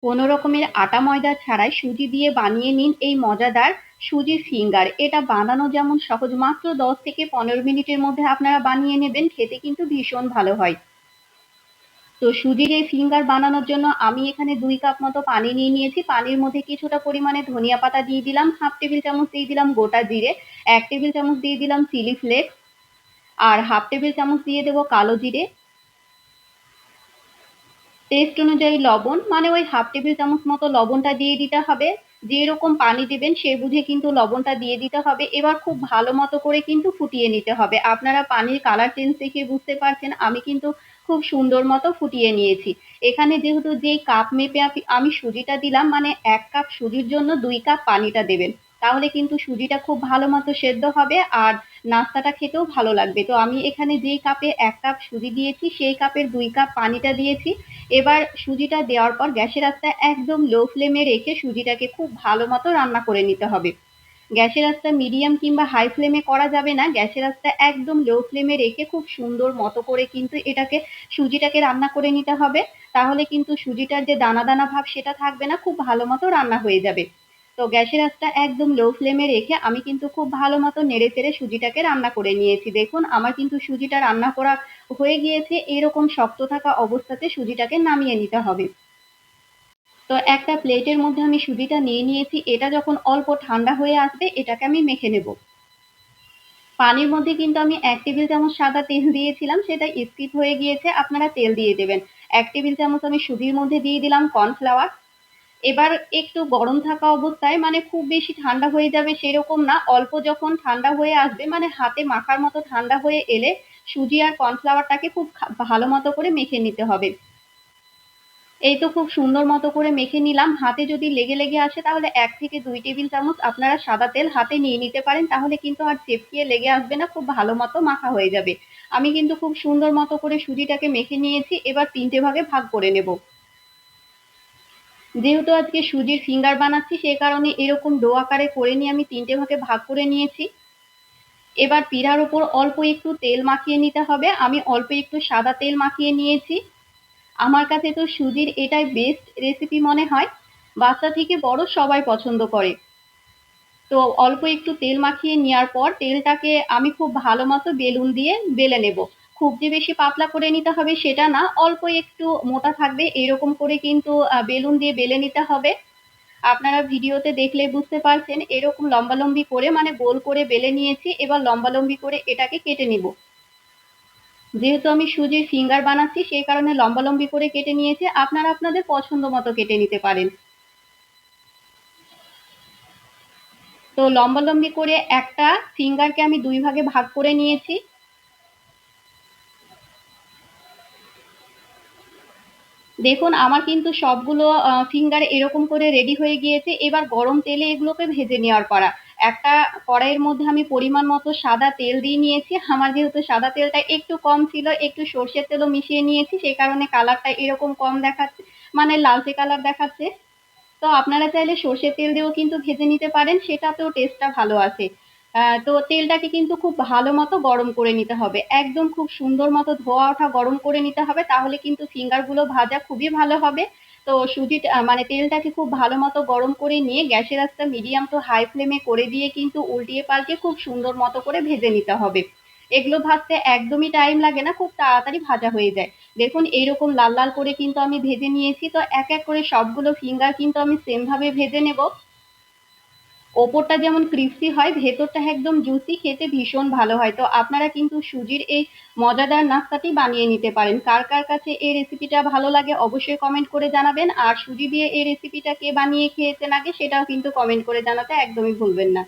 কোনো রকমের আটা ময়দা ছাড়াই সুজি দিয়ে বানিয়ে নিন এই মজাদার সুজির ফিঙ্গার। এটা বানানো যেমন সহজ, মাত্র 10 থেকে 15 মিনিটের মধ্যে আপনারা বানিয়ে নেবেন, খেতে কিন্তু ভীষণ ভালো হয়। তো সুজির এই ফিঙ্গার বানানোর জন্য আমি এখানে 2 কাপ মতো পানি নিয়ে নিয়েছি। পানির মধ্যে কিছুটা পরিমাণে ধনিয়া পাতা দিয়ে দিলাম, হাফ টেবিল চামচ দিয়ে দিলাম গোটা জিরে, 1 টেবিল চামচ দিয়ে দিলাম চিলি ফ্লেক্স, আর হাফ টেবিল চামচ দিয়ে দেবো কালো জিরে, টেস্ট অনুযায়ী লবণ, মানে ওই হাফ টেবিল চামচ মতো লবণটা দিয়ে দিতে হবে। যেরকম পানি দেবেন সে বুঝে কিন্তু লবণটা দিয়ে দিতে হবে। এবার খুব ভালো মতো করে কিন্তু ফুটিয়ে নিতে হবে। আপনারা পানির কালার চেঞ্জ দেখে বুঝতে পারছেন আমি কিন্তু খুব সুন্দর মতো ফুটিয়ে নিয়েছি। এখানে যেহেতু যেই কাপ মেপে আমি সুজিটা দিলাম, মানে 1 কাপ সুজির জন্য 2 কাপ পানিটা দেবেন। তাহলে কিন্তু সুজিটা খুব ভালো মতো সেদ্ধ হবে আর নাস্তাটা খেতেও ভালো লাগবে। তো আমি এখানে যেই কাপে 1 কাপ সুজি দিয়েছি সেই কাপের 2 কাপ পানিটা দিয়েছি। এবার সুজিটা দেওয়ার পর গ্যাসের আঁচটা একদম লো ফ্লেমে রেখে সুজিটাকে খুব ভালো মতো রান্না করে নিতে হবে। গ্যাসের আঁচটা মিডিয়াম কিংবা হাই ফ্লেমে করা যাবে না, গ্যাসের আঁচটা একদম লো ফ্লেমে রেখে খুব সুন্দর মতো করে কিন্তু সুজিটাকে রান্না করে নিতে হবে। তাহলে কিন্তু সুজিটার যে দানা দানা ভাব সেটা থাকবে না, খুব ভালো মতো রান্না হয়ে যাবে। তো গ্যাসের আঁচটা একদম লো ফ্লেমে রেখে আমি কিন্তু খুব ভালো মতো নেড়ে চেড়ে সুজিটাকে রান্না করে নিয়েছি। দেখুন আমার কিন্তু সুজিটা রান্না করা হয়ে গিয়েছে। এরকম শক্ত থাকা অবস্থাতে সুজিটাকে নামিয়ে নিতে হবে। তো একটা প্লেটের মধ্যে আমি সুজিটা নিয়ে নিয়েছি। এটা যখন অল্প ঠান্ডা হয়ে আসবে এটাকে আমি মেখে নেব। পানির মধ্যে কিন্তু আমি 1 টেবিল চামচ সাদা তেল দিয়েছিলাম, সেটা স্কিপ হয়ে গিয়েছে, আপনারা তেল দিয়ে দেবেন। 1 টেবিল চামচ আমি সুজির মধ্যে দিয়ে দিলাম কর্নফ্লাওয়ার। এবার একটু গরম থাকা অবস্থায়, মানে খুব বেশি ঠান্ডা হয়ে যাবে সেরকম না, অল্প যখন ঠান্ডা হয়ে আসবে, মানে হাতে মাখার মতো ঠান্ডা হয়ে এলে সুজি আর কর্নফ্লাওয়ারটাকে খুব ভালো মতো করে মেখে নিতে হবে। এই তো খুব সুন্দর মতো করে মেখে নিলাম। হাতে যদি লেগে লেগে আসে তাহলে 1 থেকে 2 টেবিল চামচ আপনারা সাদা তেল হাতে নিয়ে নিতে পারেন, তাহলে কিন্তু আর চেপকিয়ে লেগে আসবে না, খুব ভালো মতো মাখা হয়ে যাবে। আমি কিন্তু খুব সুন্দর মতো করে সুজিটাকে মেখে নিয়েছি। এবার 3টে ভাগে ভাগ করে নেব। যেহেতু আজকে সুজির ফিঙ্গার বানাচ্ছি সেই কারণে এরকম ডো আকারে করে নিয়ে আমি 3টে ভাগে ভাগ করে নিয়েছি। এবার পিঠার উপর অল্প একটু তেল মাখিয়ে নিতে হবে। আমি অল্প একটু সাদা তেল মাখিয়ে নিয়েছি। আমার কাছে তো সুজির এটাই বেস্ট রেসিপি মনে হয়। বাচ্চা থেকে বড় সবাই পছন্দ করে। তো অল্প একটু তেল মাখিয়ে নেওয়ার পর তেলটাকে আমি খুব ভালো মতো বেলুন দিয়ে বেলে নেব। খুব যে বেশি পাতলা করে নিতে হবে সেটা না, অল্প একটু মোটা থাকবে এরকম করে কিন্তু বেলুন দিয়ে বেলে নিতে হবে। আপনারা ভিডিওতে দেখলে বুঝতে পারছেন, এরকম লম্বালম্বি করে, মানে গোল করে বেলে নিয়েছি। এবার লম্বালম্বি করে এটাকে কেটে নিব। যেহেতু আমি সুজির ফিঙ্গার বানাচ্ছি সেই কারণে লম্বালম্বি করে কেটে নিয়েছি, আপনারা আপনাদের পছন্দ মতো কেটে নিতে পারেন। তো লম্বালম্বি করে একটা ফিঙ্গারকে আমি 2 ভাগে ভাগ করে নিয়েছি। দেখুন আমার কিন্তু সবগুলো ফিঙ্গার এরকম করে রেডি হয়ে গিয়েছে। এবার গরম তেলে এগুলোকে ভেজে নেওয়ার পালা। একটা কড়াইয়ের মধ্যে আমি পরিমাণ মতো সাদা তেল দিয়ে নিয়েছি। আমার যেহেতু সাদা তেলটা একটু কম ছিল, একটু সর্ষের তেলও মিশিয়ে নিয়েছি, সেই কারণে কালারটা এরকম কম দেখাচ্ছে, মানে লালচে কালার দেখাচ্ছে। তো আপনারা চাইলে সর্ষের তেল দিয়েও কিন্তু ভেজে নিতে পারেন, সেটাতেও টেস্টটা ভালো আসে। তো তেলটাকে কিন্তু খুব ভালো মতো গরম করে নিতে হবে, একদম খুব সুন্দর মতো ধোয়া ওঠা গরম করে নিতে হবে, তাহলে কিন্তু ফিঙ্গারগুলো ভাজা খুবই ভালো হবে। তো মানে তেলটাকে খুব ভালো মতো গরম করে নিয়ে গ্যাসের আঁচটা মিডিয়াম টু হাই ফ্লেমে করে দিয়ে কিন্তু উল্টিয়ে পাল্টে খুব সুন্দর মতো করে ভেজে নিতে হবে। এগুলো ভাজতে একদমই টাইম লাগে না, খুব তাড়াতাড়ি ভাজা হয়ে যায়। দেখুন এইরকম লাল লাল করে কিন্তু আমি ভেজে নিয়েছি। তো এক এক করে সবগুলো ফিঙ্গার কিন্তু আমি সেম ভাবে ভেজে নেব। ওপরটা যেমন ক্রিস্পি হয়, ভেতরটা একদম জুসি, খেতে ভীষণ ভালো হয়। তো আপনারা কিন্তু সুজির এই মজাদার নাস্তাটি বানিয়ে নিতে পারেন। কার কার কাছে এই রেসিপিটা ভালো লাগে অবশ্যই কমেন্ট করে জানাবেন, আর সুজি দিয়ে এই রেসিপিটা কে বানিয়ে খেয়েছেন আগে সেটাও কিন্তু কমেন্ট করে জানাতে একদমই ভুলবেন না।